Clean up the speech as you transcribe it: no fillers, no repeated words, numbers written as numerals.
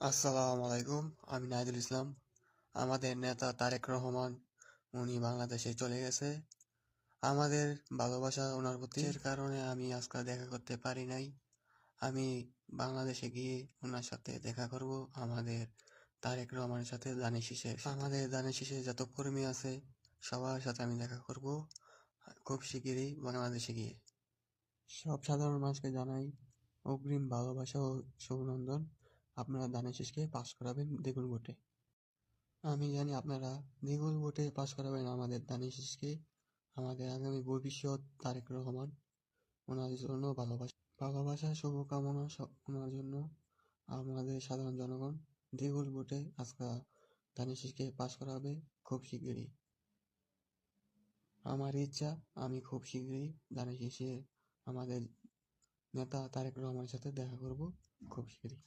আসসালামু আলাইকুম। আমি নাহিদুল ইসলাম। আমাদের নেতা তারেক রহমান উনি বাংলাদেশে চলে গেছে। আমাদের ভালোবাসা ওনার প্রতি, এর কারণে আমি আজকে দেখা করতে পারি নাই। আমি বাংলাদেশে গিয়ে ওনার সাথে দেখা করব, আমাদের তারেক রহমানের সাথে আমাদের ধানের শীষে যত কর্মী আছে সবার সাথে আমি দেখা করব খুব শিগগিরই বাংলাদেশে গিয়ে। সব সাধারণ মানুষকে জানাই অগ্রিম ভালোবাসা ও অভিনন্দন। আপনারা ধানের শীষকে পাস করাবেন দ্বিগুণ ভোটে। আমি জানি আপনারা দ্বিগুণ ভোটে পাস করাবেন আমাদের ধানের শীষকে। আমাদের আগামী ভবিষ্যৎ তারেক রহমান, ওনার জন্য ভালোবাসা শুভকামনা ওনার জন্য। আমাদের সাধারণ জনগণ দ্বিগুণ ভোটে আজকে ধানের শীষকে পাস করাবে খুব শিগগিরই। আমার ইচ্ছা আমি খুব শীঘ্রই ধানের শীষে আমাদের নেতা তারেক রহমানের সাথে দেখা করব খুব শীঘ্রই।